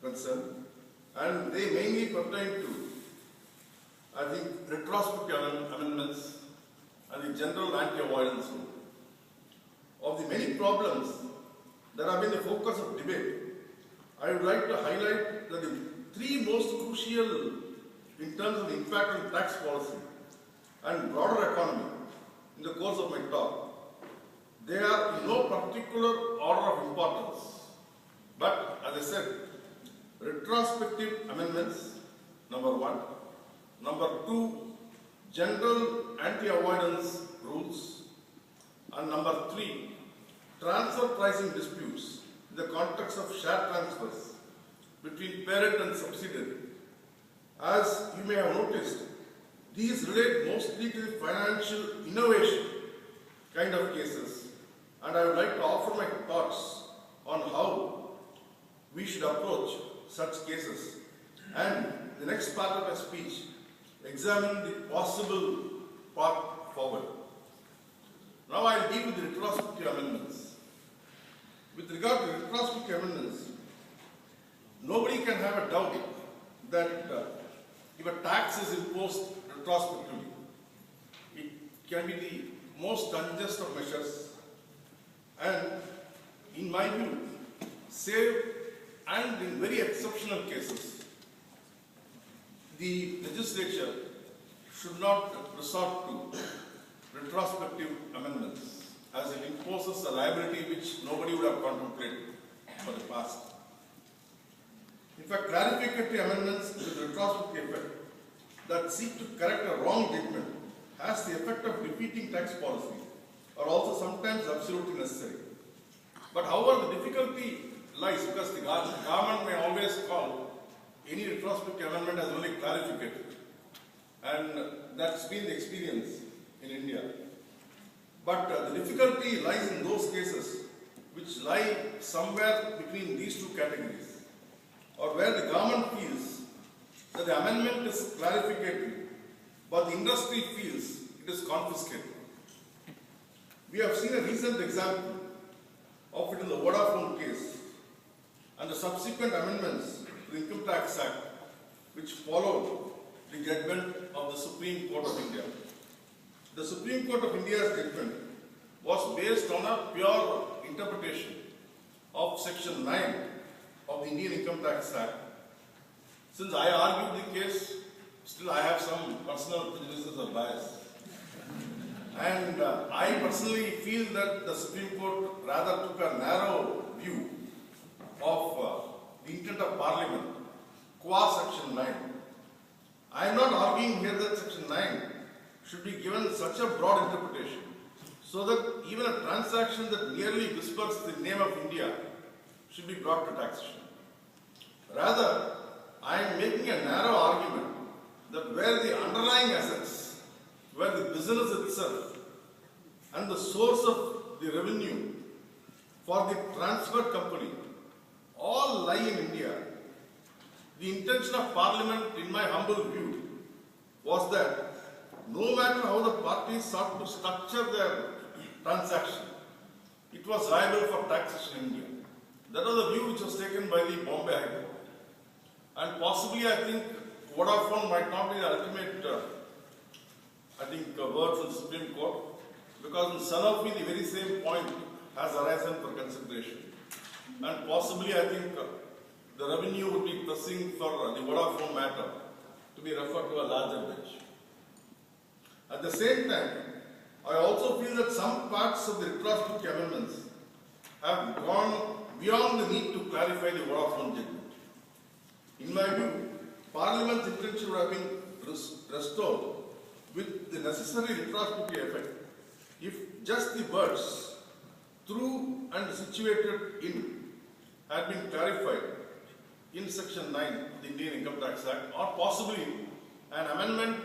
concern, and they mainly pertain to, I think, retrospective amendments and the general anti-avoidance rule. Of the many problems that have been the focus of debate, I would like to highlight that the three most crucial in terms of impact on tax policy and broader economy in the course of my talk. They are in no particular order of importance, but as I said, retrospective amendments, number one. Number two, general anti-avoidance rules. And number three, transfer pricing disputes in the context of share transfers between parent and subsidiary. As you may have noticed, these relate mostly to the financial innovation kind of cases, and I would like to offer my thoughts on how we should approach such cases, and the next part of my speech examine the possible path forward. Now I will deal with the retrospective amendments. With regard to the retrospective amendments, nobody can have a doubt that if a tax is imposed retrospectively, it can be the most unjust of measures, and in my view, save and in very exceptional cases, the legislature should not resort to retrospective amendments, as it imposes a liability which nobody would have contemplated for the past. In fact, clarificatory amendments with retrospective effect that seek to correct a wrong judgment has the effect of defeating tax policy, are also sometimes absolutely necessary. But however, the difficulty lies because the government may always call any retrospective amendment as only clarificatory, and that's been the experience in India. But the difficulty lies in those cases which lie somewhere between these two categories, or where the government feels that the amendment is clarificatory, but the industry feels it is confiscatory. We have seen a recent example of it in the Vodafone case and the subsequent amendments to the Income Tax Act, which followed the judgment of the Supreme Court of India. The Supreme Court of India's judgment was based on a pure interpretation of Section 9 of the Indian Income Tax Act. Since I argued the case, still I have some personal prejudices or bias. And I personally feel that the Supreme Court rather took a narrow view of the intent of Parliament qua Section 9. I am not arguing here that Section 9 should be given such a broad interpretation so that even a transaction that merely whispers the name of India should be brought to taxation. Rather, I am making a narrow argument that where the underlying assets, where the business itself and the source of the revenue for the transfer company all lie in India, the intention of Parliament, in my humble view, was that no matter how the parties sought to structure their transaction, it was liable for taxation in India. That was the view which was taken by the Bombay High Court. And possibly, I think, Vodafone might not be the ultimate, word from the Supreme Court, because in Sanofi, the very same point has arisen for consideration. And possibly, I think, the revenue would be pressing for the Vodafone matter to be referred to a larger bench. At the same time, I also feel that some parts of the retrospective amendments have gone beyond the need to clarify the Vodafone judgment. In my view, Parliament's intention would have been restored with the necessary retrospective effect if just the words "through and situated in" had been clarified in Section 9 of the Indian Income Tax Act, or possibly an amendment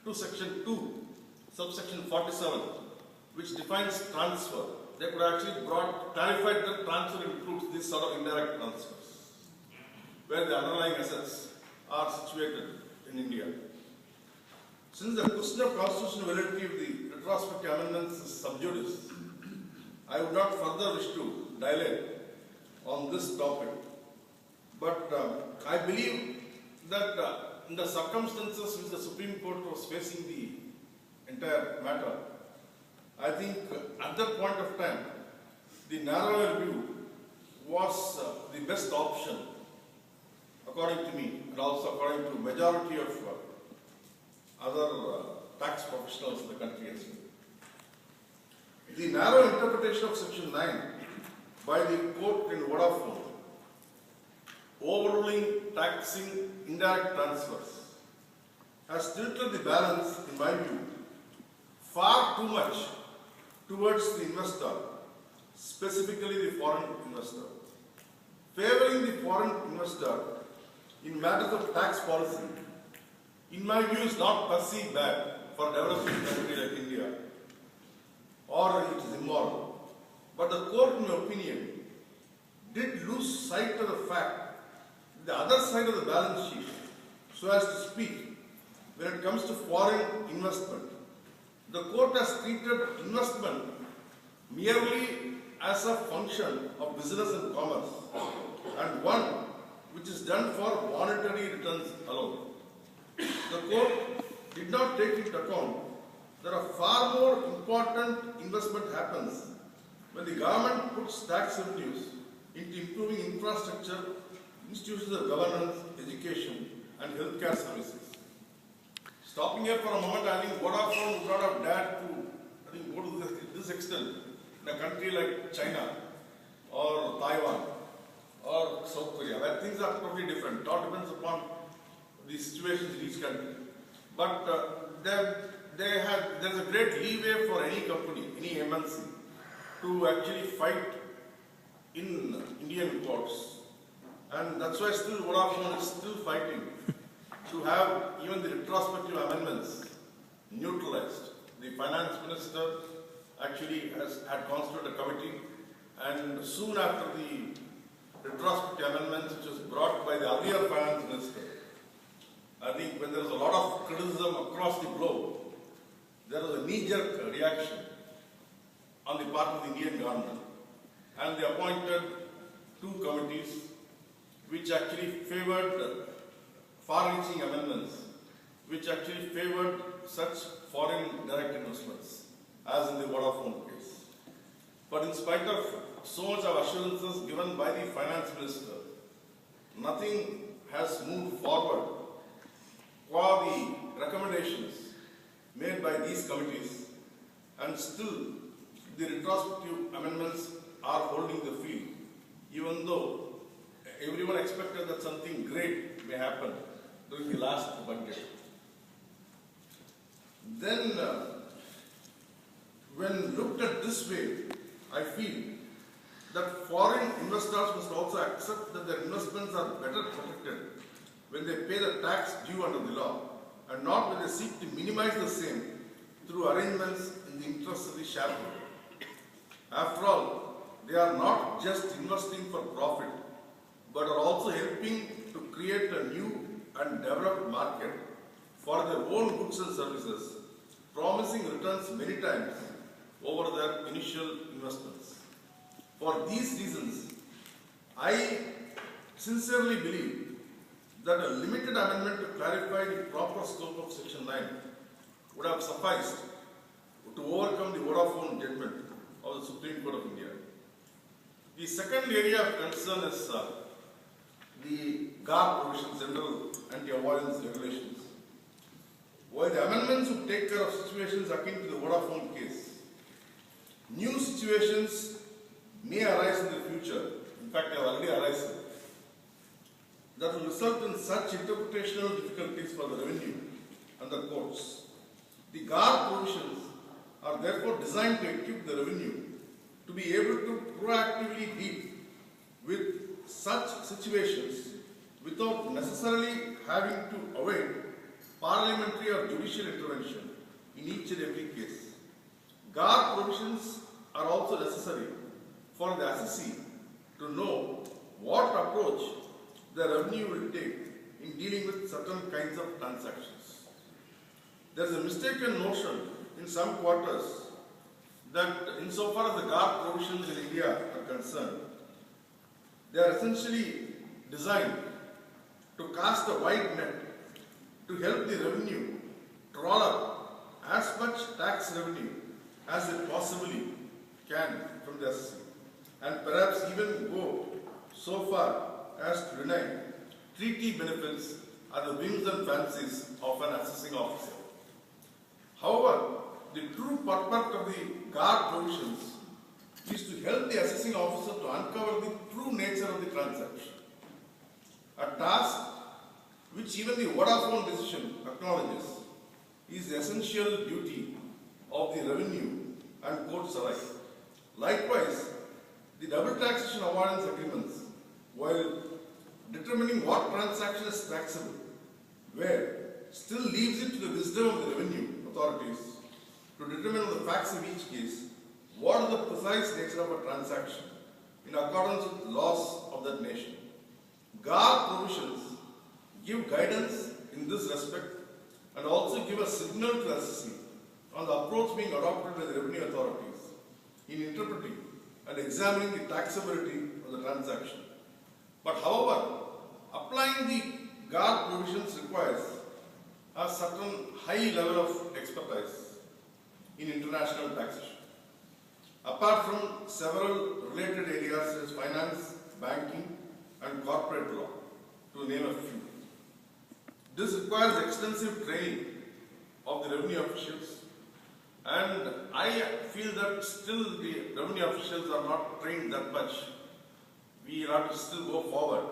to Section 2, subsection 47, which defines transfer. They could actually clarified that transfer includes this sort of indirect transfers, where the underlying assets are situated in India. Since the question of constitutional validity of the retrospective amendments is sub judice, I would not further wish to dilate on this topic. But I believe that in the circumstances which the Supreme Court was facing the entire matter, I think at that point of time, the narrower view was the best option, according to me, and also according to majority of other tax professionals in the country as well. The narrow interpretation of Section 9 by the court in Vodafone, overruling taxing indirect transfers, has tilted the balance, in my view, far too much towards the investor, specifically the foreign investor. Favoring the foreign investor in matters of tax policy, in my view, is not per se bad for a developing country like India, or it is immoral. But the court, in my opinion, did lose sight of the fact that the other side of the balance sheet, so as to speak, when it comes to foreign investment, the court has treated investment merely as a function of business and commerce, and one which is done for monetary returns alone. The court did not take into account that a far more important investment happens when the government puts tax revenues into improving infrastructure, institutions of governance, education, and healthcare services. Stopping here for a moment, I think Vodafone would not have dared to go to this extent in a country like China or Taiwan or South Korea, where things are totally different. It all depends upon the situations in each country. But there is a great leeway for any company, any MNC, to actually fight in Indian courts. And that's why still Vodafone is still fighting to have even the retrospective amendments neutralized. The finance minister actually had constituted a committee, and soon after the retrospective amendments, which was brought by the earlier finance minister, I think when there was a lot of criticism across the globe, there was a knee-jerk reaction on the part of the Indian government, and they appointed two committees which actually favored far-reaching amendments, which actually favored such foreign direct investments, as in the Vodafone case. But in spite of so much of assurances given by the finance minister, nothing has moved forward for the recommendations made by these committees, and still the retrospective amendments are holding the field, even though everyone expected that something great may happen during the last budget. Then, when looked at this way, I feel that foreign investors must also accept that their investments are better protected when they pay the tax due under the law, and not when they seek to minimize the same through arrangements in the interest of the shareholder. After all, they are not just investing for profit, but are also helping to create a new and developed market for their own goods and services, promising returns many times over their initial investments. For these reasons, I sincerely believe that a limited amendment to clarify the proper scope of Section 9 would have sufficed to overcome the Vodafone judgment of the Supreme Court of India. The second area of concern is the GAAR provisions, General Anti-Avoidance Regulations. While the amendments would take care of situations akin to the Vodafone case, new situations may arise in the future, in fact they have already arisen, that will result in such interpretational difficulties for the revenue and the courts. The GAAR provisions are therefore designed to equip the revenue to be able to proactively deal with such situations without necessarily having to await parliamentary or judicial intervention in each and every case. GAAR provisions are also necessary for the assessee to know what approach the revenue will take in dealing with certain kinds of transactions. There is a mistaken notion in some quarters that insofar as the GAAR provisions in India are concerned, they are essentially designed to cast a wide net to help the revenue troll up as much tax revenue as it possibly can from the assessing, and perhaps even go so far as to deny treaty benefits are the whims and fancies of an assessing officer. However, the true purport of the GAAR provisions is to help the assessing officer to uncover the true nature of the transaction, a task which even the Vodafone decision acknowledges is the essential duty of the revenue and courts alike. Likewise, the double taxation avoidance agreements, while determining what transaction is taxable, where still leaves it to the wisdom of the revenue authorities to determine on the facts of each case what is the precise nature of a transaction in accordance with laws of that nation. GAAR provisions give guidance in this respect and also give a signal to the assessee on the approach being adopted by the revenue authorities in interpreting and examining the taxability of the transaction. But however, applying the GAAR provisions requires a certain high level of expertise in international taxation. Apart from several related areas such as finance, banking, and corporate law, to name a few. This requires extensive training of the revenue officials, and I feel that still the revenue officials are not trained that much. We have to still go forward.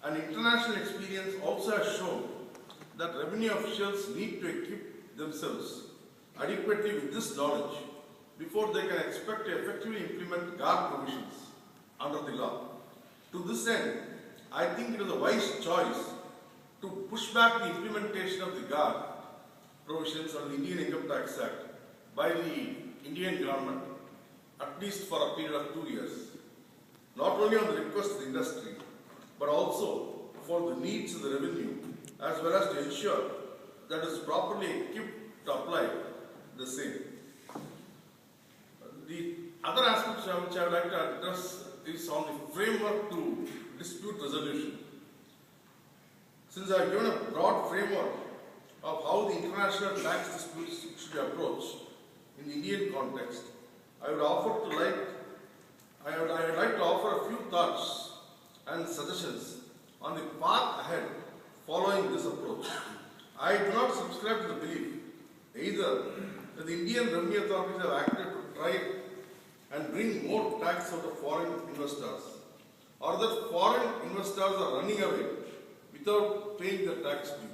And international experience also has shown that revenue officials need to equip themselves adequately with this knowledge before they can expect to effectively implement GAAR provisions under the law. To this end, I think it is a wise choice to push back the implementation of the GAAR provisions of the Indian Income Tax Act by the Indian government, at least for a period of 2 years, not only on the request of the industry, but also for the needs of the revenue, as well as to ensure that it is properly equipped to apply the same. The other aspect which I would like to address is on the framework to dispute resolution. Since I have given a broad framework of how the international tax disputes should be approached in the Indian context, I would like to offer a few thoughts and suggestions on the path ahead following this approach. I do not subscribe to the belief either that the Indian revenue authorities have acted to try and bring more tax out of foreign investors, or that foreign investors are running away without paying their tax due.